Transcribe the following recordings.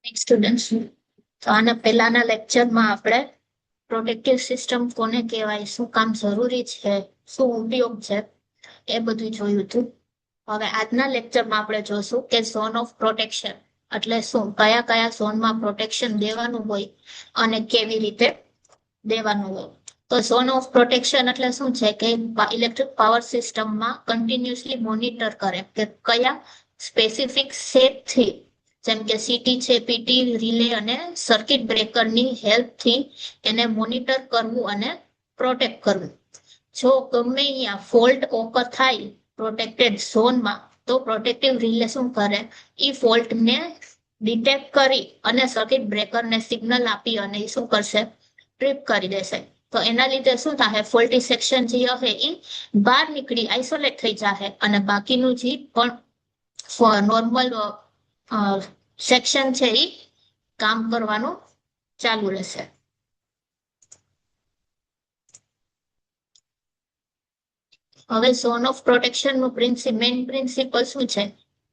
Students તો આના પહેલાના લેક્ચરમાં આપણે પ્રોટેક્ટિવ સિસ્ટમ કોને કહેવાય, શું કામ જરૂરી છે, શું ઉપયોગ છે એ બધું જોયું હતું. હવે આજના લેક્ચરમાં આપણે જોશું કે ઝોન ઓફ પ્રોટેક્શન એટલે શું, કયા કયા ઝોનમાં પ્રોટેક્શન દેવાનું હોય અને કેવી રીતે દેવાનું હોય. તો ઝોન ઓફ પ્રોટેક્શન એટલે શું છે કે ઇલેક્ટ્રિક પાવર સિસ્ટમમાં કન્ટિન્યુઅસલી મોનિટર કરે કે કયા સ્પેસિફિક સેટથી, જેમ કે સીટી છે, પીટી, રિલે અને સર્કિટ બ્રેકરની હેલ્પથી એને મોનિટર કરવું અને પ્રોટેક્ટ કરવું. જો ગમે અહીંયા ફોલ્ટ ઓકર થાય પ્રોટેક્ટેડ ઝોનમાં તો પ્રોટેક્ટિવ રિલે શું કરે, એ ફોલ્ટને ડિટેક્ટ કરી અને સર્કિટ બ્રેકરને સિગ્નલ આપી અને એ શું કરશે, ટ્રીપ કરી દેશે. તો એના લીધે શું થાય, ફોલ્ટી સેક્શન જે હશે એ બહાર નીકળી આઇસોલેટ થઈ જશે અને બાકીનું જે પણ નોર્મલ સેક્શન છે એ કામ કરવાનું ચાલુ રહેશે. હવે ઝોન ઓફ પ્રોટેક્શન નું મેઇન પ્રિન્સિપલ શું છે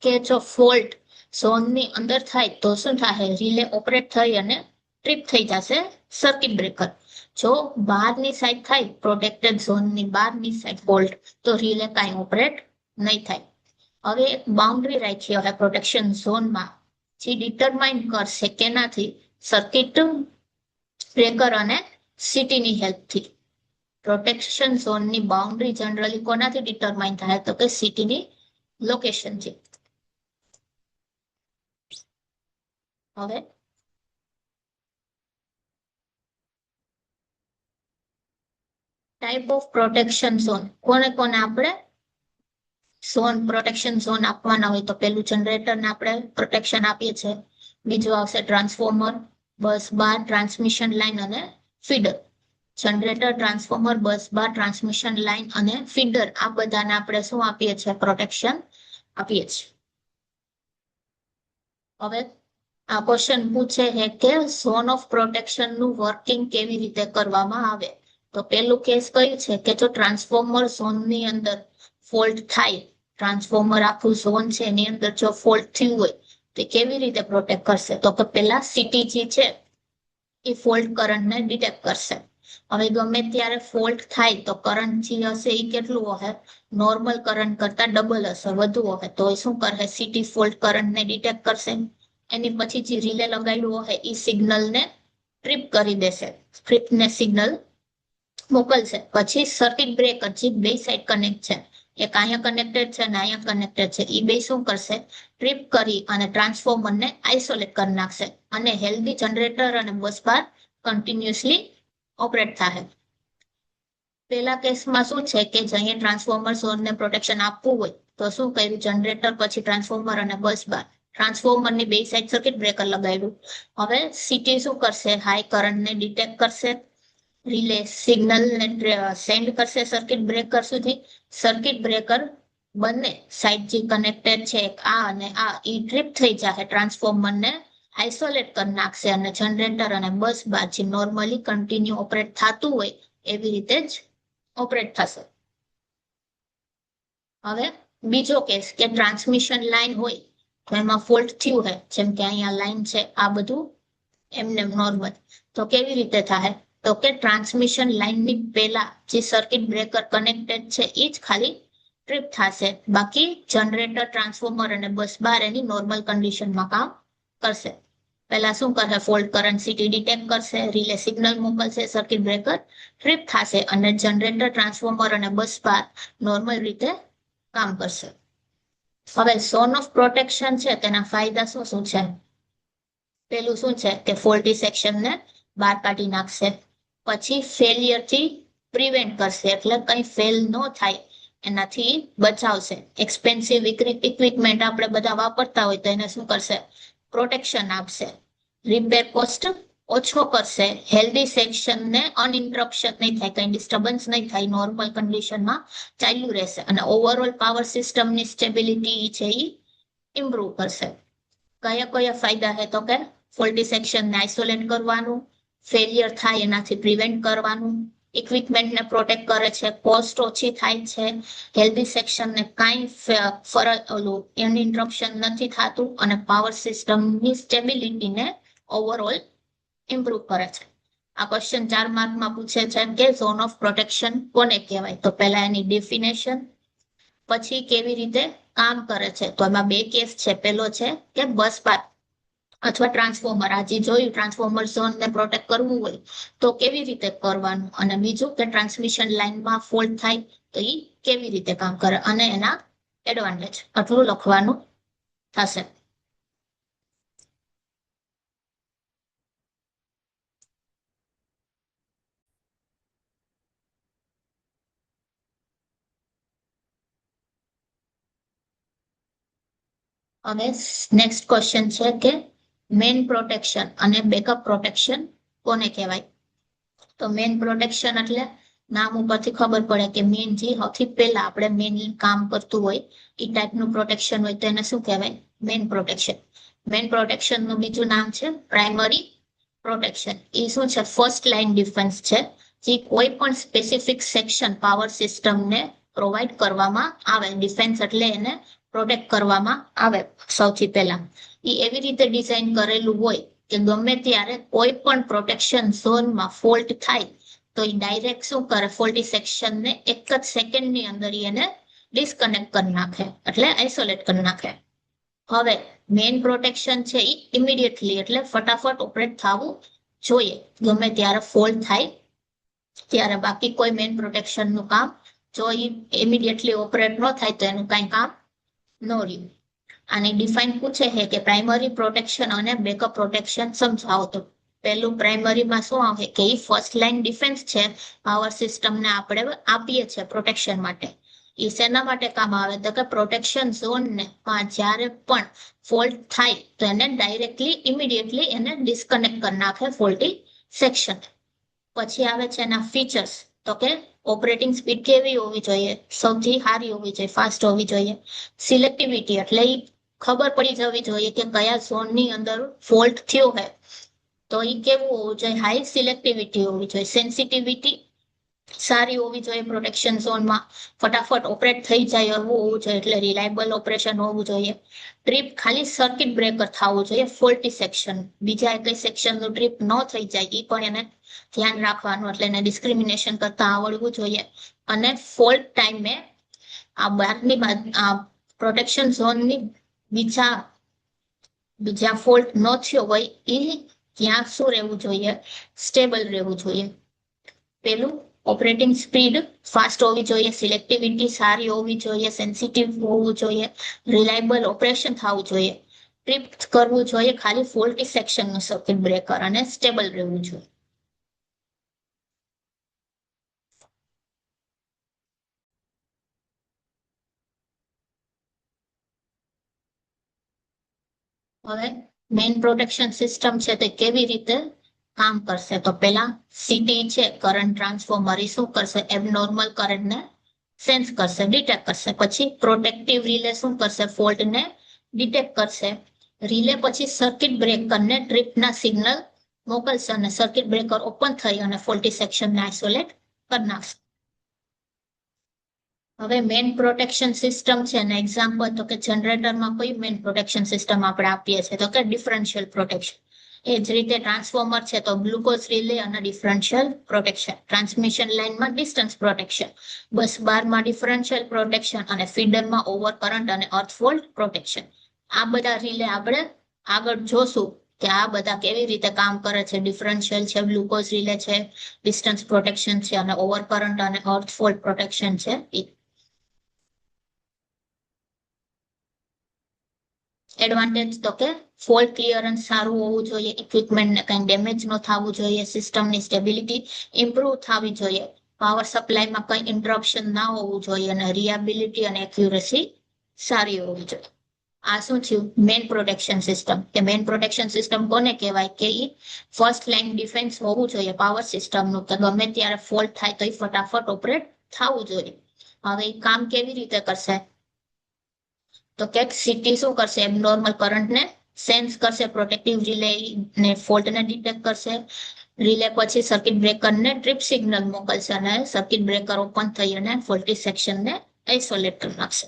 કે જો ફોલ્ટ ઝોનની અંદર થાય તો શું થાય, રિલે ઓપરેટ થઈ અને ટ્રીપ થઈ જશે સર્કિટ બ્રેકર. જો બહારની સાઈડ થાય, પ્રોટેક્ટેડ ઝોનની બહારની સાઈડ ફોલ્ટ, તો રિલે કાંઈ ઓપરેટ નહીં થાય. હવે એક બાઉન્ડ્રી રાખી હવે પ્રોટેક્શન ઝોનમાં જે ડિટરમાઇન કરશે કેનાથી, સર્કિટ બ્રેકર અને સીટીની હેલ્પથી. પ્રોટેક્શન ઝોનની બાઉન્ડ્રી જનરલી કોનાથી ડિટરમાઇન થાય, તો કે સીટીની લોકેશનથી. હવે ટાઈપ ઓફ પ્રોટેક્શન ઝોન, કોને કોને આપણે પ્રોટેક્શન ઝોન આપવાના હોય, તો પેલું જનરેટરને આપણે પ્રોટેક્શન આપીએ છીએ, બીજું આવશે ટ્રાન્સફોર્મર, બસ બાર, ટ્રાન્સમિશન લાઇન અને ફીડર. જનરેટર, ટ્રાન્સફોર્મર, બસ બાર, ટ્રાન્સમિશન લાઇન અને ફીડર, આ બધાને આપણે શું આપીએ છીએ, પ્રોટેક્શન આપીએ છીએ. હવે આ ક્વેશ્ચન પૂછે છે કે ઝોન ઓફ પ્રોટેક્શન નું વર્કિંગ કેવી રીતે કરવામાં આવે. તો પેલું કેસ કયું છે કે જો ટ્રાન્સફોર્મર ઝોનની અંદર ફોલ્ટ થાય, ટ્રાન્સફોર્મર આખું ઝોન છે એની અંદર જો ફોલ્ટ થયું હોય તો કેવી રીતે પ્રોટેક્ટ કરશે, તો કે પેલા સીટીજી છે એ ફોલ્ટ કરંટને ડિટેક્ટ કરશે. હવે ગમે ત્યારે ફોલ્ટ થાય તો કરંટ જે હશે એ કેટલું હશે, નોર્મલ કરંટ કરતા ડબલ હશે, વધુ હશે, તો એ શું કરશે, સીટી ફોલ્ટ કરંટને ડિટેક્ટ કરશે. એની પછી જે રિલે લગાવેલું હોય એ સિગ્નલને ટ્રીપ કરી દેશે, ટ્રીપને સિગ્નલ મોકલશે. પછી સર્કિટ બ્રેકર જે બે સાઈડ કનેક્ટ છે, એક અહીંયા કનેક્ટેડ છે અને અહીંયા કનેક્ટેડ છે, એ બે શું કરશે, ટ્રીપ કરી અને ટ્રાન્સફોર્મરને આઇસોલેટ કરી નાખશે અને હેલ્ધી જનરેટર અને બસ બાર કન્ટિન્યુઅસલી ઓપરેટ થાય. પેલા કેસમાં શું છે કે અહીંયા ટ્રાન્સફોર્મર ઝોનને પ્રોટેક્શન આપવું હોય તો શું કર્યું, જનરેટર, પછી ટ્રાન્સફોર્મર અને બસ બાર, ટ્રાન્સફોર્મરની બે સાઈડ સર્કિટ બ્રેકર લગાવ્યું. હવે સીટી શું કરશે, હાઈ કરંટને ડિટેક્ટ કરશે, રિલે સિગ્નલને સેન્ડ કરશે સર્કિટ બ્રેકર સુધી. સર્કિટ બ્રેકર બંને સાઈડ જે કનેક્ટેડ છે આ અને આ, એ ટ્રીપ થઈ જાય, ટ્રાન્સફોર્મરને આઇસોલેટ કરી નાખશે અને જનરેટર અને બસ બાર જે નોર્મલી કન્ટિન્યુ ઓપરેટ થતું હોય એવી રીતે જ ઓપરેટ થશે. હવે બીજો કેસ કે ટ્રાન્સમિશન લાઇન હોય તો એમાં ફોલ્ટ થયું હોય, જેમ કે અહીંયા લાઈન છે, આ બધું એમને નોર્મલ, તો કેવી રીતે થાય, તો કે ટ્રાન્સમિશન લાઇનની પહેલા જે સર્કિટ બ્રેકર કનેક્ટેડ છે એ જ ખાલી ટ્રીપ થશે, બાકી જનરેટર, ટ્રાન્સફોર્મર અને બસ બાર એની નોર્મલ કન્ડિશનમાં કામ કરશે. પહેલા શું કરશે, ફોલ્ટ કરંટ સીટી ડિટેક્ટ કરશે, રિલે સિગ્નલ મોકલશે, સર્કિટ બ્રેકર ટ્રીપ થશે અને જનરેટર, ટ્રાન્સફોર્મર અને બસ બાર નોર્મલ રીતે કામ કરશે. હવે ઝોન ઓફ પ્રોટેક્શન છે તેના ફાયદા શું શું છે. પેલું શું છે કે ફોલ્ટી સેક્શનને બહાર કાઢી નાખશે, પછી ફેલિયરથી પ્રિવેન્ટ કરશે, એટલે કંઈ ફેલ ન થાય એનાથી બચાવશે. એક્સપેન્સિવ ઇક્વિપમેન્ટ આપણે બધા વાપરતા હોય તો એને શું કરશે, પ્રોટેક્શન આપશે. રિપેર કોસ્ટ ઓછો કરશે, હેલ્ધી સેક્શનને અનઇન્ટરપ્શન નહીં થાય, કંઈ ડિસ્ટર્બન્સ નહીં થાય, નોર્મલ કન્ડિશનમાં ચાલુ રહેશે અને ઓવરઓલ પાવર સિસ્ટમની સ્ટેબિલિટી છે એ ઇમ્પ્રુવ કરશે. કયા કયા ફાયદા છે, તો કે ફોલ્ટી સેક્શનને આઇસોલેટ કરવાનું, ફેલિયર થાય એનાથી પ્રિવેન્ટ કરવાનું, ઇક્વિપમેન્ટને પ્રોટેક્ટ કરે છે, કોસ્ટ ઓછી થાય છે, હેલ્ધી સેક્શનને કાંઈ એની ઇન્ટરપ્શન નથી થતું અને પાવર સિસ્ટમની સ્ટેબિલિટીને ઓવરઓલ ઇમ્પ્રુવ કરે છે. આ ક્વેશ્ચન 4 માર્કમાં પૂછે છે કે ઝોન ઓફ પ્રોટેક્શન કોને કહેવાય? તો પહેલા એની ડેફિનેશન, પછી કેવી રીતે કામ કરે છે. તો એમાં બે કેસ છે. પહેલો છે કે બસ બાર અથવા ટ્રાન્સફોર્મર, આજે જોયું ટ્રાન્સફોર્મર ઝોનને પ્રોટેક્ટ કરવું હોય તો કેવી રીતે કરવાનું, અને બીજું કે ટ્રાન્સમિશન લાઇનમાં ફોલ્ટ થાય તો એ કેવી રીતે કામ કરે અને એના એડવાન્ટેજ. આટલું લખવાનું થશે. હવે નેક્સ્ટ ક્વેશ્ચન છે કે મેઇન પ્રોટેક્શન અને બેકઅપ પ્રોટેક્શન કોને કહેવાય? તો મેઇન પ્રોટેક્શન એટલે નામ ઉપરથી ખબર પડે કે મેઇન જે સૌથી પહેલા આપણે મેઇન કામ કરતું હોય એ ટાઈપનું પ્રોટેક્શન હોય તો એને શું કહેવાય? Main protection. મેઇન પ્રોટેક્શનનું બીજું નામ છે પ્રાઇમરી પ્રોટેક્શન. એ શું છે? ફર્સ્ટ લાઇન ડિફેન્સ છે, જે કોઈ પણ સ્પેસિફિક સેક્શન પાવર સિસ્ટમને પ્રોવાઈડ કરવામાં આવે. ડિફેન્સ એટલે એને પ્રોટેક્ટ કરવામાં આવે. સૌથી પહેલા એ એવી રીતે ડિઝાઇન કરેલું હોય કે ગમે ત્યારે કોઈ પણ પ્રોટેક્શન ઝોનમાં ફોલ્ટ થાય તો એ ડાયરેક્ટ શું કરે? ફોલ્ટી સેક્શનને એક જ સેકન્ડની અંદર એને ડિસ્કનેક્ટ કરી નાખે, એટલે આઇસોલેટ કરી નાખે. હવે મેઇન પ્રોટેક્શન છે એ ઇમિડિયેટલી એટલે ફટાફટ ઓપરેટ થવું જોઈએ ગમે ત્યારે ફોલ્ટ થાય ત્યારે. બાકી કોઈ મેઇન પ્રોટેક્શનનું કામ જો એ ઇમિડિયેટલી ઓપરેટ ન થાય તો એનું કાંઈ કામ ન રહ્યું. આની ડિફાઇન પૂછે છે કે પ્રાઇમરી પ્રોટેક્શન અને બેકઅપ પ્રોટેક્શન સમજાવો. તો પહેલું પ્રાઇમરીમાં શું આવે કે એ ફર્સ્ટ લાઇન ડિફેન્સ છે, પાવર સિસ્ટમને આપણે આપીએ છીએ પ્રોટેક્શન માટે. એ શેના માટે કામ આવે? તો કે પ્રોટેક્શન ઝોનને જ્યારે પણ ફોલ્ટ થાય તો એને ડાયરેક્ટલી ઇમિડિયેટલી એને ડિસ્કનેક્ટ કરી નાખે ફોલ્ટી સેક્શન. પછી આવે છે એના ફીચર્સ. તો કે ઓપરેટિંગ સ્પીડ કેવી હોવી જોઈએ? સૌથી સારી હોવી જોઈએ, ફાસ્ટ હોવી જોઈએ. સિલેક્ટિવિટી એટલે એ ખબર પડી જવી જોઈએ કે કયા ઝોનની અંદર ફોલ્ટ થયો છે, તો એ કેવું હોવું જોઈએ? હાઈ સિલેક્ટિવિટી હોવી જોઈએ. સેન્સિટિવિટી સારી હોવી જોઈએ પ્રોટેક્શન ઝોનમાં, ફટાફટ ઓપરેટ થઈ જાય એવું હોવું જોઈએ, એટલે રિલાયબલ ઓપરેશન હોવું જોઈએ. ટ્રીપ ખાલી સર્કિટ બ્રેકર થવું જોઈએ, ફોલ્ટી સેક્શન બીજા કઈ સેક્શનનું ટ્રીપ ન થઈ જાય એ પણ એને ધ્યાન રાખવાનું, એટલે એને ડિસ્ક્રિમિનેશન કરતા આવડવું જોઈએ. અને ફોલ્ટ ટાઈમે આ બહારની પ્રોટેક્શન ઝોનની બીજા ફોલ્ટ ન થયો હોય એ ત્યાં શું રહેવું જોઈએ? સ્ટેબલ રહેવું જોઈએ. પેલું ઓપરેટિંગ સ્પીડ ફાસ્ટ હોવી જોઈએ, સિલેક્ટિવિટી સારી હોવી જોઈએ, સેન્સિટિવ હોવું જોઈએ, રિલાયબલ ઓપરેશન થવું જોઈએ, ટ્રીપ કરવું જોઈએ ખાલી ફોલ્ટી સેક્શનનું સર્કિટ બ્રેકર, અને સ્ટેબલ રહેવું જોઈએ. હવે મેઇન પ્રોટેક્શન સિસ્ટમ છે તે કેવી રીતે કામ કરશે? તો પેલા સીટી છે, કરંટ ટ્રાન્સફોર્મર, એ શું કરશે? એબનોર્મલ કરંટને સેન્સ કરશે, ડિટેક્ટ કરશે. પછી પ્રોટેક્ટિવ રિલે શું કરશે? ફોલ્ટને ડિટેક્ટ કરશે. રિલે પછી સર્કિટ બ્રેકરને ટ્રીપના સિગ્નલ મોકલશે અને સર્કિટ બ્રેકર ઓપન થઈ અને ફોલ્ટી સેક્શનને આઇસોલેટ કરી નાખશે. હવે મેઇન પ્રોટેક્શન સિસ્ટમ છે ને એક્ઝામ્પલ તો કે જનરેટરમાં કોઈ મેઇન પ્રોટેક્શન સિસ્ટમ આપણે આપીએ છીએ? તો કે ડિફરન્શિયલ પ્રોટેક્શન. એ જ રીતે ટ્રાન્સફોર્મર છે તો ગ્લુકોઝ રિલે અને ડિફરન્શિયલ પ્રોટેક્શન. ટ્રાન્સમિશન લાઇનમાં ડિસ્ટન્સ પ્રોટેક્શન, બસ બારમાં ડિફરન્શિયલ પ્રોટેક્શન અને ફીડરમાં ઓવર કરંટ અને અર્થ ફોલ્ટ પ્રોટેક્શન. આ બધા રિલે આપણે આગળ જોશું કે આ બધા કેવી રીતે કામ કરે છે. ડિફરન્શિયલ છે, ગ્લુકોઝ રિલે છે, ડિસ્ટન્સ પ્રોટેક્શન છે અને ઓવર કરંટ અને અર્થ ફોલ્ટ પ્રોટેક્શન છે. એડવાન્ટેજ તો કે ફોલ્ટ ક્લિયરન્સ સારું હોવું જોઈએ, ઇક્વિપમેન્ટને કંઈ ડેમેજ ન થવું જોઈએ, સિસ્ટમની સ્ટેબિલિટી ઇમ્પ્રુવ થવી જોઈએ, પાવર સપ્લાયમાં કંઈ ઇન્ટરપ્શન ના હોવું જોઈએ અને રિયાબિલિટી અને એક્યુરેસી સારી હોવી જોઈએ. આ શું થયું? Main protection system. કે મેઇન પ્રોટેક્શન સિસ્ટમ કોને કહેવાય? કે એ ફર્સ્ટ લાઇન ડિફેન્સ હોવું જોઈએ પાવર સિસ્ટમનું, કે ગમે ત્યારે ફોલ્ટ થાય તો એ ફટાફટ ઓપરેટ થવું જોઈએ. હવે એ કામ કેવી રીતે કરશે? તો કે સીટી શું કરશે? એબનોર્મલ કરંટને સેન્સ કરશે, પ્રોટેક્ટિવ રિલે ને ફોલ્ટને ડિટેક્ટ કરશે, રિલે પછી સર્કિટ બ્રેકરને ટ્રીપ સિગ્નલ મોકલશે અને સર્કિટ બ્રેકર ઓપન થઈ અને ફોલ્ટી સેક્શનને આઇસોલેટ કરી નાખશે.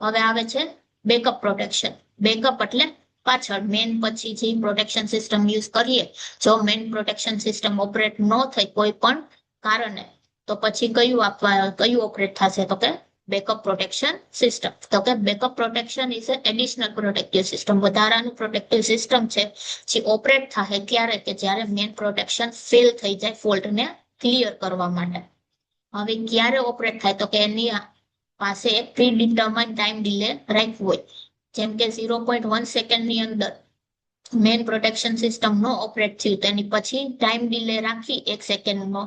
હવે આવે છે બેકઅપ પ્રોટેક્શન. બેકઅપ એટલે પાછળ મેન પછી જે પ્રોટેક્શન સિસ્ટમ યુઝ કરીએ, જો મેન પ્રોટેક્શન સિસ્ટમ ઓપરેટ ન થઈ કોઈ પણ કારણે, તો પછી કયું ઓપરેટ થશે? તો કે બેકઅપ પ્રોટેક્શન સિસ્ટમ. તો કે backup protection is additional protective system, વધારાનું પ્રોટેક્ટિવ સિસ્ટમ છે જે ઓપરેટ થાય ક્યારે? કે જ્યારે મેન પ્રોટેક્શન ફેલ થઈ જાય ફોલ્ટને ક્લિયર કરવા માટે. હવે ક્યારે ઓપરેટ થાય? તો કે એની પાસે એક પ્રી ડિટર્માઇન ટાઈમ ડિલે રાખ્યું હોય, જેમ કે 0.1 સેકન્ડની અંદર મેન પ્રોટેક્શન સિસ્ટમ નો ઓપરેટ થયું, તેની પછી ટાઈમ ડિલે રાખી 1 સેકન્ડનો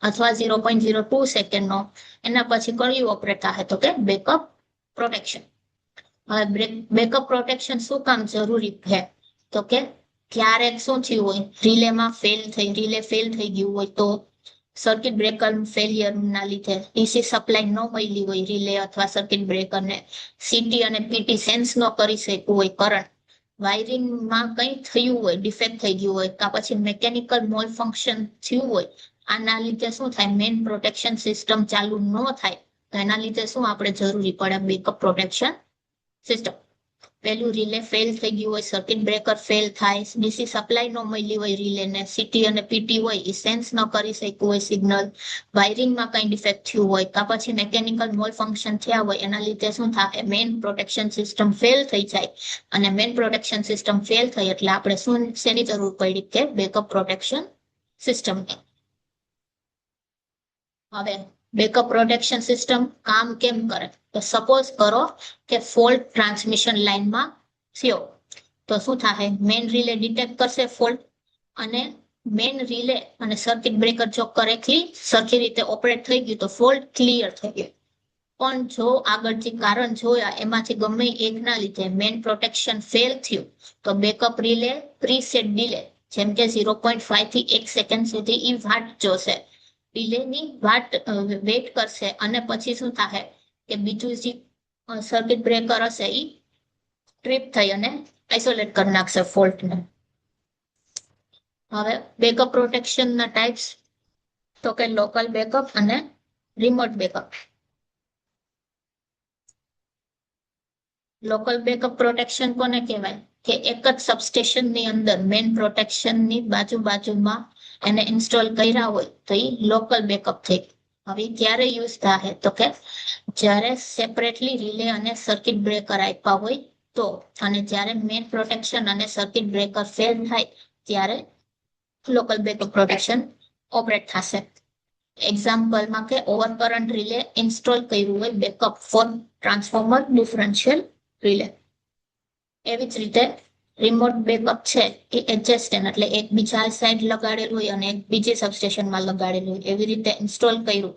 અથવા 0.02 સેકન્ડનો, એના પછી કયું ઓપરેટ થાય? તો કે બેકઅપ પ્રોટેક્શન. હવે બેકઅપ પ્રોટેક્શન શું કામ જરૂરી છે? તો કે ક્યારેક શું થયું હોય, રિલે ફેલ થઈ ગયું હોય, તો સર્કિટ બ્રેકર ફેલિયર ના લીધે ડીસી સપ્લાય ન મળી હોય રિલે અથવા સર્કિટ બ્રેકરને, સીટી અને પીટી સેન્સ ન કરી શક્યું હોય કરંટ, વાયરિંગમાં કંઈ થયું હોય, ડિફેક્ટ થઈ ગયું હોય, કાં પછી મેકેનિકલ મોલ ફંક્શન થયું હોય, આના લીધે શું થાય? મેન પ્રોટેક્શન સિસ્ટમ ચાલુ ન થાય. તો એના લીધે શું આપણે જરૂરી પડે? Backup protection system. પેલું રિલે ફેલ થઈ ગયું હોય, સર્કિટ બ્રેકર ફેલ થાય, ડીસી સપ્લાય ન મળી હોય રિલેને, સીટી અને પીટી હોય એ સેન્સ ન કરી શક્યું હોય સિગ્નલ, વાયરિંગમાં કંઈ ડિફેક્ટ થયું હોય, કાં પછી મેકેનિકલ મોલ ફંક્શન થયા હોય, એના લીધે શું થાય? મેન પ્રોટેક્શન સિસ્ટમ ફેલ થઈ જાય. અને મેન પ્રોટેક્શન સિસ્ટમ ફેલ થઈ એટલે આપણે શેની જરૂર પડી? કે બેકઅપ પ્રોટેક્શન સિસ્ટમની. હવે બેકઅપ પ્રોટેક્શન સિસ્ટમ કામ કેમ કરે? તો સપોઝ કરો કે ફોલ્ટ ટ્રાન્સમિશન લાઇનમાં થયો, તો શું થાય? મેન રિલે ડિટેક્ટ કરશે ફોલ્ટ, અને મેન રિલે અને સર્કિટ બ્રેકર જો કરેક્ટલી સરખી રીતે ઓપરેટ થઈ ગયું તો ફોલ્ટ ક્લિયર થઈ ગયો. પણ જો આગળ જે કારણ જોયા એમાંથી ગમે એકના લીધે મેન પ્રોટેક્શન ફેલ થયું, તો બેકઅપ રિલે પ્રીસેટ ડિલે, જેમ કે 0.5 થી 1 સેકન્ડ સુધી એ વાટ જોશે, ડિલેની વેટ કરશે, અને પછી શું થાય કે બીજું જે સર્કિટ બ્રેકર હશે એ ટ્રીપ થઈ અને આઇસોલેટ કરી નાખશે ફોલ્ટને. હવે બેકઅપ પ્રોટેક્શનના ટાઈપ્સ, તો કે લોકલ બેકઅપ અને remote backup. Local backup protection કોને કહેવાય? કે એક જ સબસ્ટેશનની અંદર મેન પ્રોટેક્શનની બાજુમાં એને ઇન્સ્ટોલ કર્યા હોય તો એ લોકલ બેકઅપ થઈ. હવે ક્યારે યુઝ થાય? તો કે જ્યારે સેપરેટલી રિલે અને સર્કિટ બ્રેકર આપ્યા હોય તો, અને જ્યારે મેન પ્રોટેક્શન અને સર્કિટ બ્રેકર ફેલ થાય ત્યારે લોકલ બેકઅપ પ્રોટેક્શન ઓપરેટ થશે. એક્ઝામ્પલમાં કે ઓવરકરન્ટ રિલે ઇન્સ્ટોલ કર્યું હોય backup for transformer differential relay. એવી જ રીતે રિમોટ બેકઅપ છે એ એડજસ્ટન્ટ, એટલે એક બીજા સાઈડ લગાડેલું હોય અને એક બીજી સબસ્ટેશનમાં લગાડેલું હોય, એવી રીતે ઇન્સ્ટોલ કર્યું.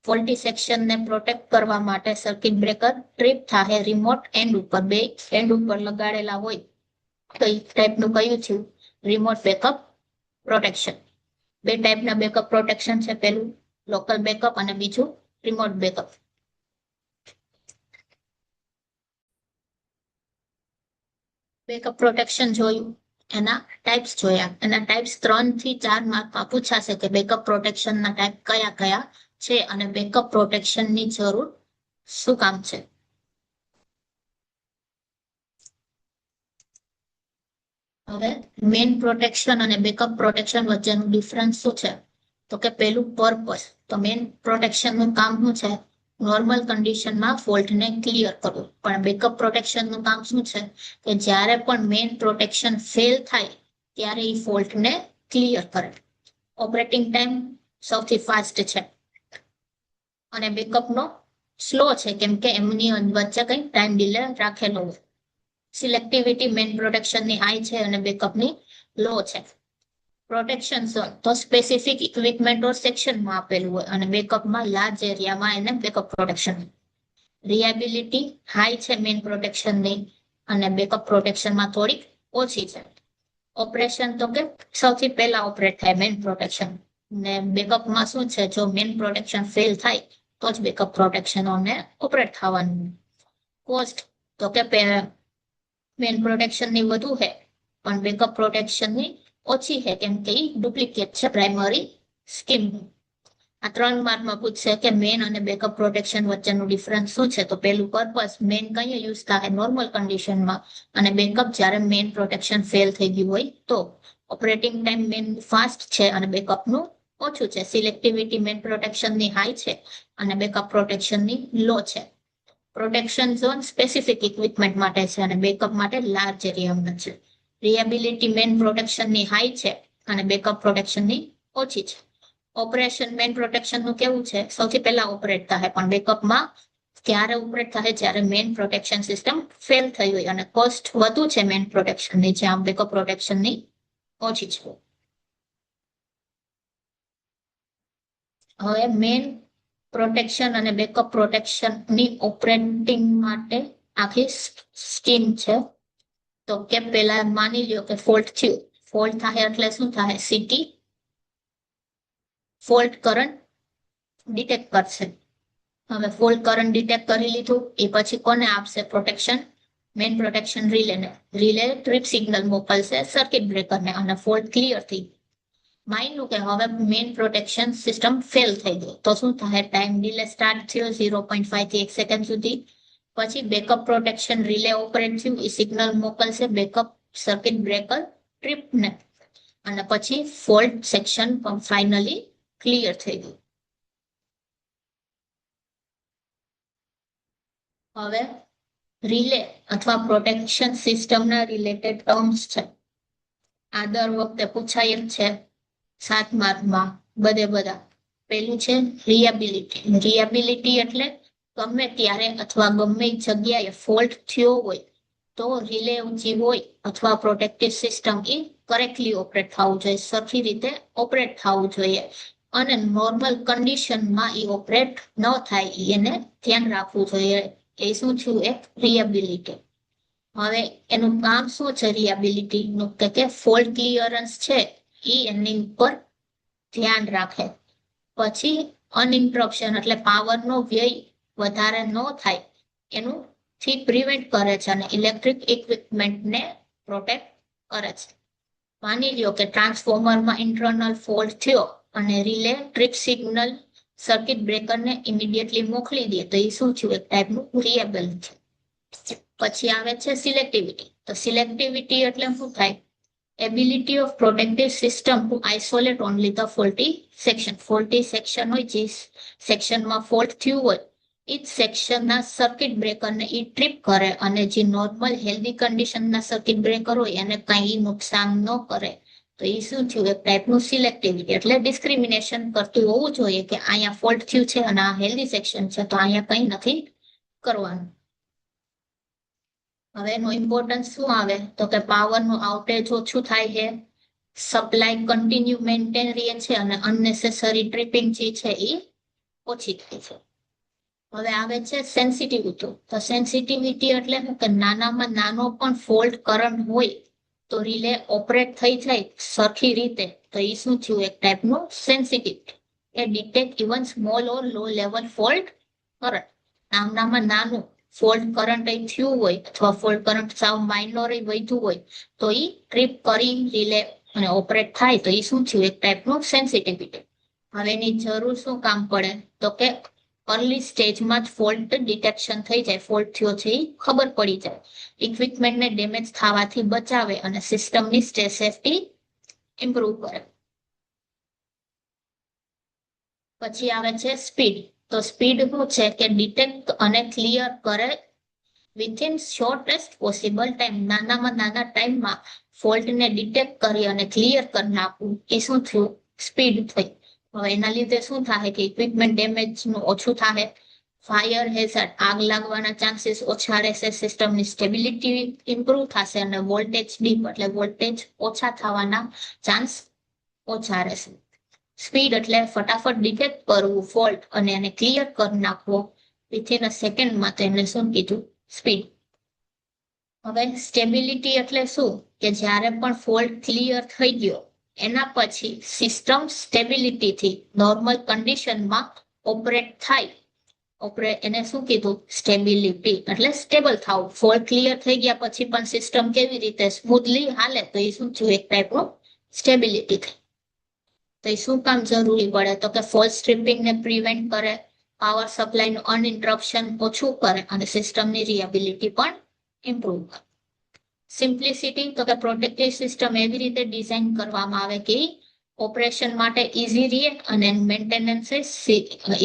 ફોલ્ટી સેક્શનને પ્રોટેક્ટ કરવા માટે સર્કિટ બ્રેકર ટ્રીપ થાય રિમોટ એન્ડ ઉપર, બે એન્ડ ઉપર લગાડેલા હોય તો એ ટાઈપનું કયું થયું? Remote backup protection. બે ટાઈપના બેકઅપ પ્રોટેક્શન છે, પેલું લોકલ બેકઅપ અને બીજું રિમોટ બેકઅપ. બેકઅપ પ્રોટેક્શન જોયું, એના ટાઈપ્સ જોયા. એના ટાઈપ્સ 3 થી 4 માર્કમાં પૂછાશે કે બેકઅપ પ્રોટેક્શનના ટાઈપ કયા કયા છે અને બેકઅપ પ્રોટેક્શનની જરૂર શું કામ છે. હવે મેઇન પ્રોટેક્શન અને બેકઅપ પ્રોટેક્શન વચ્ચેનું ડિફરન્સ શું છે? તો કે પેલું પર્પસ. તો મેઇન પ્રોટેક્શનનું કામ શું છે? નોર્મલ કન્ડિશનમાં ફોલ્ટને ક્લિયર કરવું. પણ બેકઅપ પ્રોટેક્શનનું કામ શું છે? કે જ્યારે પણ મેઇન પ્રોટેક્શન ફેલ થાય ત્યારે એ ફોલ્ટને ક્લિયર કરે. ઓપરેટિંગ ટાઈમ સૌથી ફાસ્ટ છે અને બેકઅપનો સ્લો છે, કેમ કે એમની વચ્ચે કંઈ ટાઈમ ડિલે રાખેલો હોય. સિલેક્ટિવિટી મેઇન પ્રોટેક્શનની હાઈ છે અને બેકઅપની લો છે. પ્રોટેક્શન ઝોન તો સ્પેસિફિક ઇક્વિપમેન્ટ ઓર સેક્શનમાં આપેલું હોય અને બેકઅપમાં લાર્જ એરિયામાં એને બેકઅપ પ્રોટેક્શન. રિયાબિલિટી હાઈ છે મેઇન પ્રોટેક્શનની અને બેકઅપ પ્રોટેક્શનમાં થોડીક ઓછી છે. ઓપરેશન તો કે સૌથી પહેલા ઓપરેટ થાય મેઇન પ્રોટેક્શન, ને બેકઅપમાં શું છે? જો મેઇન પ્રોટેક્શન ફેલ થાય તો જ બેકઅપ પ્રોટેક્શનોને ઓપરેટ થવાનું. કોસ્ટ તો કે મેઇન પ્રોટેક્શનની વધુ છે પણ બેકઅપ પ્રોટેક્શનની ઓછી છે કેમ કે એ ડુપ્લિકેટ છે પ્રાઇમરી સ્કીમ. આ 3 માર્કમાં પૂછશે કે મેન અને બેકઅપ પ્રોટેક્શન વચ્ચેનું ડિફરન્સ શું છે. તો પેલું પર્પસ, મેન કઈ યુઝ થાય નોર્મલ કન્ડિશનમાં, અને બેકઅપ જ્યારે મેન પ્રોટેક્શન ફેલ થઈ ગયું હોય તો. ઓપરેટિંગ ટાઈમ મેન ફાસ્ટ છે અને બેકઅપનું ઓછું છે. સિલેક્ટિવિટી મેન પ્રોટેક્શનની હાઈ છે અને બેકઅપ પ્રોટેક્શનની લો છે. પ્રોટેક્શન ઝોન સ્પેસિફિક ઇક્વિપમેન્ટ માટે છે અને બેકઅપ માટે લાર્જ એરિયામાં છે. રિએબિલિટી મેન પ્રોટેક્શનની હાઈ છે અને બેકઅપ પ્રોટેક્શનની ઓછી છે. ઓપરેશન મેન પ્રોટેક્શનનું કેવું છે, સૌથી પહેલા ઓપરેટ થાય, પણ બેકઅપમાં ત્યારે ઓપરેટ થાય જ્યારે મેન પ્રોટેક્શન સિસ્ટમ ફેલ થઈ હોય અને કોસ્ટ વધુ છે મેન પ્રોટેક્શનની, જ્યાં બેકઅપ પ્રોટેક્શનની ઓછી છે. હવે મેન પ્રોટેક્શન અને બેકઅપ પ્રોટેક્શનની ઓપરેટિંગ માટે આખી સ્કીમ છે. તો કે પેલા માની લ્યો કે ફોલ્ટ થયું. ફોલ્ટ થાય એટલે શું થાય, સીટી ફોલ્ટ કરંટ ડિટેક્ટ કરશે. હવે ફોલ્ટ કરંટ ડિટેક્ટ કરી લીધું એ પછી કોને આપશે પ્રોટેક્શન, મેન પ્રોટેક્શન રિલેને. રિલે ટ્રિપ સિગ્નલ મોકલશે સર્કિટ બ્રેકરને અને ફોલ્ટ ક્લિયર થઈ ગયો. માની કે હવે મેન પ્રોટેક્શન સિસ્ટમ ફેલ થઈ ગઈ તો શું થાય, ટાઈમ ડિલે સ્ટાર્ટ થયો 0.5 થી 1 સેકન્ડ સુધી. પછી બેકઅપ પ્રોટેક્શન રિલે ઓપરેટ થયું, એ સિગ્નલ મોકલશે બેકઅપ સર્કિટ બ્રેકર ટ્રિપને, અને પછી ફોલ્ટ સેક્શન ફાઇનલી ક્લિયર થઈ ગયું. હવે રિલે અથવા પ્રોટેક્શન સિસ્ટમના રિલેટેડ ટર્મ્સ છે. આ દર વખતે પૂછાય જ છે 7 માર્કમાં બધા. પેલું છે રિએબિલિટી. રિએબિલિટી એટલે ગમે ત્યારે અથવા ગમે જગ્યાએ ફોલ્ટ થયો હોય તો રિલે ઊંચી હોય અથવા પ્રોટેક્ટિવ સિસ્ટમ એ કરેક્ટલી ઓપરેટ થવું જોઈએ, સરખી રીતે ઓપરેટ થવું જોઈએ, અને નોર્મલ કન્ડિશનમાં એ ઓપરેટ ન થાય એને ધ્યાન રાખવું જોઈએ. એ શું થયું, એક રિએબિલિટી. હવે એનું કામ શું છે રિએબિલિટીનું, કે ફોલ્ટ ક્લિયરન્સ છે એ એની ઉપર ધ્યાન રાખે. પછી અનઇન્ટરપ્શન એટલે પાવરનો વ્યય વધારે ન થાય એનું થી પ્રિવેન્ટ કરે છે અને ઇલેક્ટ્રિક ઇક્વિપમેન્ટને પ્રોટેક્ટ કરે છે. માની લ્યો કે ટ્રાન્સફોર્મરમાં ઇન્ટરનલ ફોલ્ટ થયો અને રિલે ટ્રિપ સિગ્નલ સર્કિટ બ્રેકરને ઇમિડિયેટલી મોકલી દે તો એ શું થયું, એક ટાઈપનું રિએબલ છે. પછી આવે છે સિલેક્ટિવિટી. તો સિલેક્ટિવિટી એટલે શું થાય, ability of protective system to isolate only the faulty section. Faulty section હોય, જે સેક્શનમાં ફોલ્ટ થયું હોય એ જ સેક્શનના સર્કિટ બ્રેકરને એ ટ્રિપ કરે અને જે નોર્મલ હેલ્ધી કન્ડિશનના સર્કિટ બ્રેકર હોય એને કંઈ નુકસાન ન કરે. તો એ શું થયું, એક ટાઈપનું સિલેક્ટિવિટી. એટલે ડિસ્ક્રિમિનેશન કરતું હોવું જોઈએ કે અહીંયા ફોલ્ટ થયું છે અને આ હેલ્ધી સેક્શન છે તો અહીંયા કંઈ નથી કરવાનું. હવે એનું ઇમ્પોર્ટન્સ શું આવે, તો કે પાવરનું આઉટેજ ઓછું થાય છે, સપ્લાય કન્ટિન્યુ મેન્ટેન રહે છે અને અનનેસેસરી ટ્રિપિંગ જે છે એ ઓછી થાય છે. હવે આવે છે સેન્સિટિવિટી. તો સેન્સિટિવિટી એટલે કે નાનામાં નાનો પણ ફોલ્ટ કરંટ હોય તો રિલે ઓપરેટ થઈ જાય સરખી રીતે તો એ શું થયું, એક ટાઈપનું સેન્સિટિવિટી. એ ડિટેક્ટ ઇવન સ્મોલ ઓર લો લેવલ ફોલ્ટ કરંટ. નાનામાં નાનું ફોલ્ટ કરંટ થયું હોય અથવા ફોલ્ટ કરંટ સાવ માઇનોર વધ્યું હોય તો એ ટ્રિપ કરી રિલે અને ઓપરેટ થાય તો એ શું થયું, એક ટાઈપનું સેન્સિટિવિટી. હવે એની જરૂર શું કામ પડે, તો કે અર્લી સ્ટેજમાં જ ફોલ્ટ ડિટેક્શન થઈ જાય, ફોલ્ટ થયો છે એ ખબર પડી જાય, ઇક્વિપમેન્ટને ડેમેજ થવાથી બચાવે અને સિસ્ટમની સેફટી ઇમ્પ્રુવ કરે. પછી આવે છે સ્પીડ. તો સ્પીડ શું છે કે ડિટેક્ટ અને ક્લિયર કરે વિથિન શોર્ટેસ્ટ પોસિબલ ટાઈમ. નાનામાં નાના ટાઈમમાં ફોલ્ટને ડિટેક્ટ કરી અને ક્લિયર કરી નાખવું એ શું થયું, સ્પીડ થઈ. હવે એના લીધે શું થાય કે ઇક્વિપમેન્ટ ડેમેજનું ઓછું થાય, ફાયર હેઝાર્ડ આગ લાગવાના ચાન્સીસ ઓછા રહેશે, સિસ્ટમની સ્ટેબિલિટી ઇમ્પ્રુવ થશે અને વોલ્ટેજ ડીપ એટલે વોલ્ટેજ ઓછા થવાના ચાન્સ ઓછા રહેશે. સ્પીડ એટલે ફટાફટ ડિટેક્ટ કરવું ફોલ્ટ અને એને ક્લિયર કરી નાખવો વિથિન અ સેકન્ડમાં, તો એને શું કીધું, સ્પીડ. હવે સ્ટેબિલિટી એટલે શું, કે જ્યારે પણ ફોલ્ટ ક્લિયર થઈ ગયો એના પછી સિસ્ટમ સ્ટેબિલિટીથી નોર્મલ કન્ડિશનમાં ઓપરેટ થાય, એને શું કીધું, સ્ટેબિલિટી. એટલે સ્ટેબલ થવું. ફોલ્ટ ક્લિયર થઈ ગયા પછી પણ સિસ્ટમ કેવી રીતે સ્મૂથલી હાલે તો એ શું થયું, એક ટાઈપનું સ્ટેબિલિટી થઈ. તો એ શું કામ જરૂરી પડે? તો કે ફોલ્સ સ્ટ્રીપિંગ ને પ્રિવેન્ટ કરે, પાવર સપ્લાયનું અનઇન્ટરપ્શન ઓછું કરે અને સિસ્ટમની રિએબિલિટી પણ ઇમ્પ્રુવ કરે. સિમ્પ્લિસિટી તો કે પ્રોટેક્ટિવ સિસ્ટમ એવી રીતે ડિઝાઇન કરવામાં આવે કે ઓપરેશન માટે ઇઝી રહે અને મેન્ટેનન્સ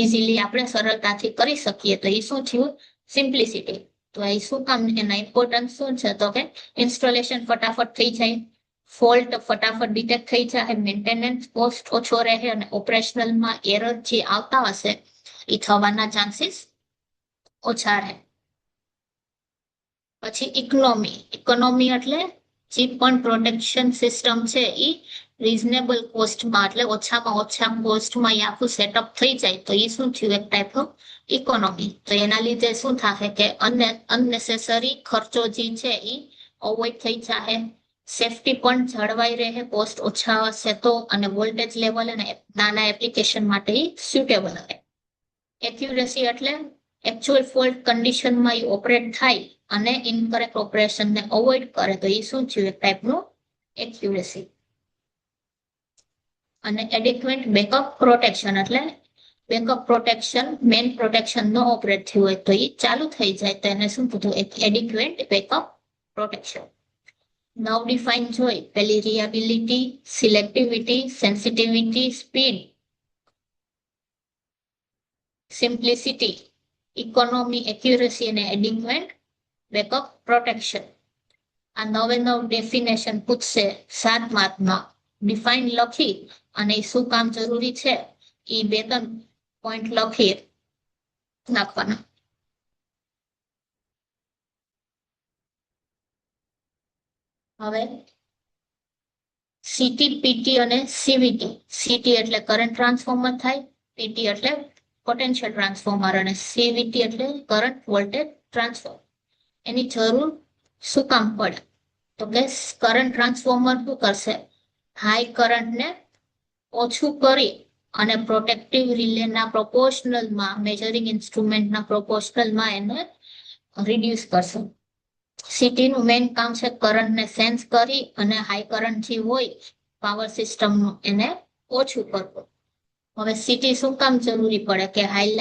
ઇઝીલી આપણે સરળતાથી કરી શકીએ. તો એ શું થયું? સિમ્પ્લિસિટી. તો એ શું કામ, એના ઇમ્પોર્ટન્સ શું છે? તો કે ઇન્સ્ટોલેશન ફટાફટ થઈ જાય, ફોલ્ટ ફટાફટ ડિટેક્ટ થઈ જાય, મેન્ટેનન્સ કોસ્ટ ઓછો રહે અને ઓપરેશનલમાં એરર જે આવતા હશે એ થવાના ચાન્સીસ ઓછા રહે. પછી ઇકોનોમી એટલે જે પણ પ્રોટેક્શન સિસ્ટમ છે એ રીઝનેબલ કોસ્ટમાં, એટલે ઓછામાં ઓછા કોસ્ટમાં એ આખું સેટઅપ થઈ જાય. તો એ શું થયું? એક ટાઈપનું ઇકોનોમી. તો એના લીધે શું થાય કે અનનેસેસરી ખર્ચો જે છે એ અવોઇડ થઈ જાય, સેફટી પણ જળવાઈ રહે, કોસ્ટ ઓછા હશે તો, અને વોલ્ટેજ લેવલ અને નાના એપ્લિકેશન માટે એ સ્યુટેબલ રહે. એક્યુરેસી એટલે એકચ્યુઅલ ફોલ્ટ કન્ડિશનમાં એ ઓપરેટ થાય અને ઇનકરેક્ટ ઓપરેશનને અવોઇડ કરે. તો એ શું થયું? એક ટાઈપનું એક્યુરેસી. અને એડિક્વેન્ટ બેકઅપ પ્રોટેક્શન એટલે બેકઅપ પ્રોટેક્શન, મેઇન પ્રોટેક્શન ન ઓપરેટ થયું હોય તો એ ચાલુ થઈ જાય, તો એને શું કીધું? Adequate backup protection. નવ ડિફાઇન જોઈ પેલી reliability, selectivity, sensitivity, speed, simplicity, economy, accuracy અને એડિક્વેન્ટ બેકઅપ પ્રોટેક્શન. આ 9 ડેફિનેશન પૂછશે 7 માર્કમાં. ડિફાઇન લખી અને શું કામ જરૂરી છે એ 2-3 પોઈન્ટ લખી નાખવાના. હવે સીટી, પીટી અને સીવીટી. સીટી એટલે કરંટ ટ્રાન્સફોર્મર થાય, પીટી એટલે પોટેન્શિયલ ટ્રાન્સફોર્મર અને સીવીટી એટલે કરંટ વોલ્ટેજ ટ્રાન્સફોર્મર. એની જરૂર શું કામ પડે? તો કે કરંટ ટ્રાન્સફોર્મર શું કરશે? હાઈ કરંટને ઓછું કરી અને પ્રોટેક્ટિવ રિલેના પ્રોપોર્શનલમાં, મેજરિંગ ઇન્સ્ટ્રુમેન્ટના પ્રોપોર્શનલમાં એને રિડ્યુસ કરશે. સીટીનું મેઇન કામ છે કરંટને સેન્સ કરી અને હાઈ કરંટ જે હોય પાવર સિસ્ટમનું એને ઓછું કરવું. હવે સીટી શું કામ જરૂરી પડે? કે હાઈ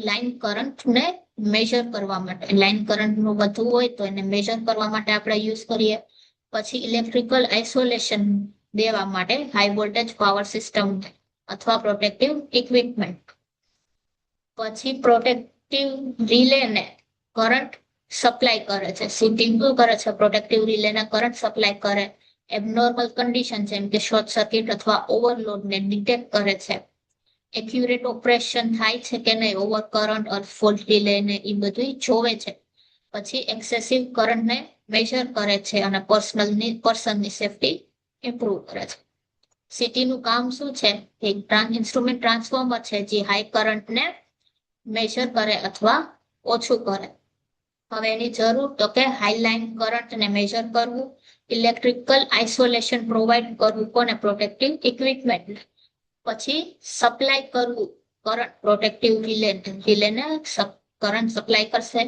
લાઈન કરંટને મેજર કરવા માટે, લાઈન કરંટનું વધુ હોય તો એને મેજર કરવા માટે આપણે યુઝ કરીએ. પછી ઇલેક્ટ્રિકલ આઇસોલેશન દેવા માટે હાઈ વોલ્ટેજ પાવર સિસ્ટમ અથવા પ્રોટેક્ટિવ ઇક્વિપમેન્ટ. પછી પ્રોટેક્ટિવ રિલેને કરંટ સપ્લાય કરે છે. સીટી શું કરે છે? પ્રોટેક્ટિવ રિલેને કરંટ સપ્લાય કરે. એબનોર્મલ કન્ડિશન જેમ કે શોર્ટ સર્કિટ અથવા ઓવરલોડને ડિટેક્ટ કરે છે. એક્યુરેટ ઓપરેશન થાય છે કે નહીં, ઓવર કરંટ or ફોલ્ટ રિલેને એ બધું જોવે છે. પછી એક્સેસિવ કરંટને મેજર કરે છે અને પર્સનની સેફટી ઇમ્પ્રુવ કરે છે. સીટીનું કામ શું છે? એક ઇન્સ્ટ્રુમેન્ટ ટ્રાન્સફોર્મર છે જે હાઈ કરંટને મેજર કરે અથવા ઓછું કરે. હવે એની જરૂર તો કે હાઈ લાઈન કરંટને મેજર કરવું, ઇલેક્ટ્રિકલ આઇસોલેશન પ્રોવાઈડ કરવું કોને? Protective equipment. પછી સપ્લાય કરવું કરંટ, પ્રોટેક્ટિવ રિલેને કરંટ સપ્લાય કરશે.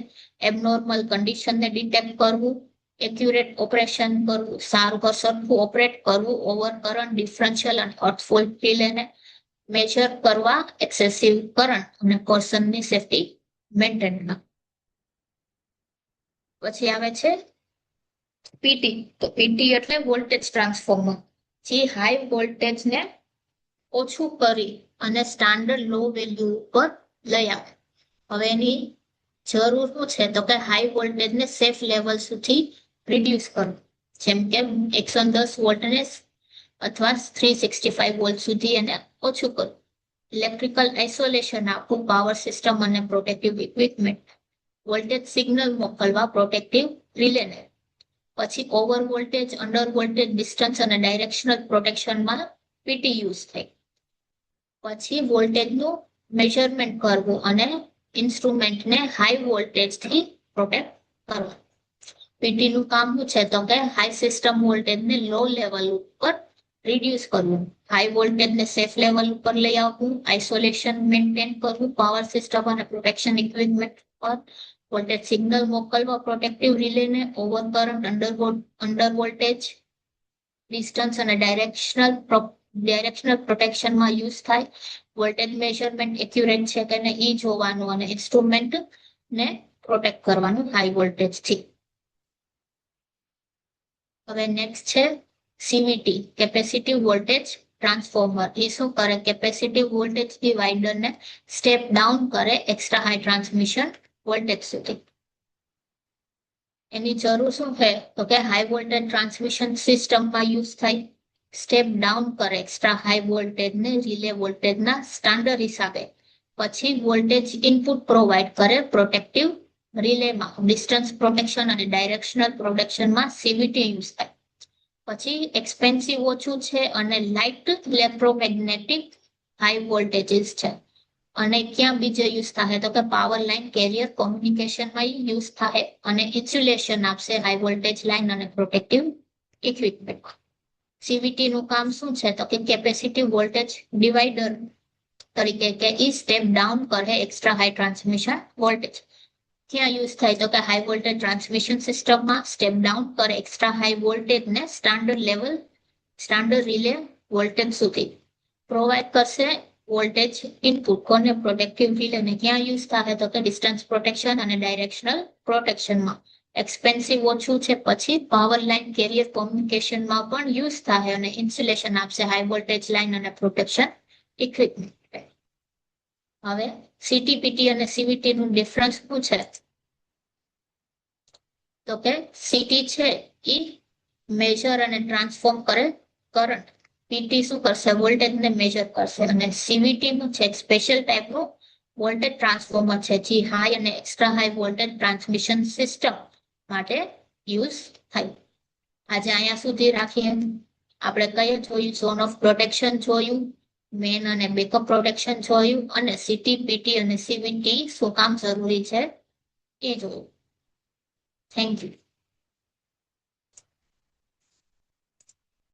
એબનોર્મલ કન્ડિશનને ડિટેક્ટ કરવું, એક્યુરેટ ઓપરેશન કરવું, સારું સરખું ઓપરેટ કરવું, ઓવર કરંટ, ડિફરન્શિયલ અને હોટ ફોલ્ટ રિલેને મેજર કરવા, એક્સેસિવ કરંટ અને પર્સનની સેફટી મેન્ટેન કરવા. પછી આવે છે પીટી. તો પીટી એટલે વોલ્ટેજ ટ્રાન્સફોર્મર, જે હાઈ વોલ્ટેજને ઓછું કરી અને સ્ટાન્ડર્ડ લો વેલ્યુ ઉપર લઈ આવે. હવે એની જરૂર શું છે? તો કે હાઈ વોલ્ટેજને સેફ લેવલ સુધી રિડ્યુસ કરવું, જેમ કે 110 વોલ્ટને અથવા 365 વોલ્ટ સુધી એને ઓછું કરવું. ઇલેક્ટ્રિકલ આઇસોલેશન આપવું પાવર સિસ્ટમ અને પ્રોટેક્ટિવ ઇક્વિપમેન્ટ. વોલ્ટેજ સિગ્નલ મોકલવા પ્રોટેક્ટિવ રિલેને. પછી over voltage, under voltage, distance અને ડાયરેક્શનલ પ્રોટેક્શનમાં પીટી યુઝ થાય. પછી વોલ્ટેજનું મેજરમેન્ટ કરવું અને ઇન્સ્ટ્રુમેન્ટને હાઈ વોલ્ટેજથી પ્રોટેક્ટ કરવા. પીટીનું કામ શું છે? તો કે હાઈ સિસ્ટમ વોલ્ટેજને લો લેવલ ઉપર રિડ્યુસ કરવું, હાઈ વોલ્ટેજને સેફ લેવલ ઉપર લઈ આવવું, આઇસોલેશન મેન્ટેન કરવું, પાવર સિસ્ટમ અને પ્રોટેક્શન ઇક્વિપમેન્ટ પર વોલ્ટેજ સિગ્નલ મોકલવા પ્રોટેક્ટિવ રિલેને, over current, under voltage, distance અને ડાયરેક્શનલ પ્રોટેક્શનમાં યુઝ થાય. વોલ્ટેજ મેઝરમેન્ટ એક્યુરેટ છે કે નહીં એ જોવાનું અને ઇન્સ્ટ્રુમેન્ટ ને પ્રોટેક્ટ કરવાનું હાઈ વોલ્ટેજ થી. હવે નેક્સ્ટ છે સીવીટી, કેપેસિટિવ વોલ્ટેજ ટ્રાન્સફોર્મર. એ શું કરે? કેપેસિટિવ વોલ્ટેજ ડિવાઈડર ને સ્ટેપ ડાઉન કરે એક્સ્ટ્રા હાઈ ટ્રાન્સમિશન વોલ્ટેજ સુધી. એની જરૂર શું છે? તો કે હાઈ વોલ્ટેજ ટ્રાન્સમિશન સિસ્ટમમાં યુઝ થાય. સ્ટેપ ડાઉન કરે એક્સ્ટ્રા હાઈ વોલ્ટેજ ને રિલે વોલ્ટેજના સ્ટાન્ડર્ડ હિસાબે. પછી વોલ્ટેજ ઇનપુટ પ્રોવાઈડ કરે પ્રોટેક્ટિવ રિલેમાં. ડિસ્ટન્સ પ્રોટેક્શન અને ડાયરેક્શનલ પ્રોટેક્શનમાં સીવીટી યુઝ થાય. પછી એક્સપેન્સિવ ઓછું છે અને લાઇટ ઇલેક્ટ્રોમેગ્નેટિક હાઈ વોલ્ટેજીસ છે. અને ક્યાં બીજે યુઝ થાય? તો કે પાવર લાઇન કેરિયર કોમ્યુનિકેશનમાં યુઝ થાય અને ઇન્સ્યુલેશન આપશે હાઈ વોલ્ટેજ લાઇન અને પ્રોટેક્ટિવ ઇક્વિપમેન્ટ. સીવીટી નું કામ શું છે? તો કે કેપેસિટિવ વોલ્ટેજ ડિવાઈડર તરીકે કે ઈ સ્ટેપ ડાઉન કરે એક્સ્ટ્રા હાઈ ટ્રાન્સમિશન વોલ્ટેજ. ક્યાં યુઝ થાય? તો કે હાઈ વોલ્ટેજ ટ્રાન્સમિશન સિસ્ટમમાં સ્ટેપ ડાઉન કરે એક્સ્ટ્રા હાઈ વોલ્ટેજ ને સ્ટાન્ડર્ડ રિલે વોલ્ટેજ સુધી પ્રોવાઈડ કરશે વોલ્ટેજ ઇનપુટ. કોને? પ્રોટેક્ટિવ રિલે ને. ક્યાં યુઝ થાય? તો કે ડિસ્ટન્સ પ્રોટેક્શન અને ડાયરેક્શનલ પ્રોટેક્શનમાં. એક્સપેન્સિવ ઓછું છે. પછી પાવર લાઇન કેરિયર કોમ્યુનિકેશનમાં પણ યુઝ થાય અને ઇન્સ્યુલેશન આપશે હાઈ વોલ્ટેજ લાઇન અને પ્રોટેક્શન ઇક્વિપમેન્ટ. હવે સીટીપીટી અને સીવીટી નું ડિફરન્સ શું છે? તો કે સીટી છે એ મેજર અને ટ્રાન્સફોર્મ કરે કરંટ. પીટી શું કરશે? વોલ્ટેજ ને મેજર કરશે. અને સીવીટી નું છે સ્પેશિયલ ટાઈપનું વોલ્ટેજ ટ્રાન્સફોર્મર છે જે હાઈ અને extra high voltage transmission system માટે યુઝ થાય. આજે અહીંયા સુધી રાખીએ. આપણે કઈ જોયું? ઝોન ઓફ પ્રોટેક્શન જોયું, મેન અને બેકઅપ પ્રોટેક્શન જોયું, અને સીટીપીટી અને સીવીટી શું કામ જરૂરી છે એ જોયું. Thank you.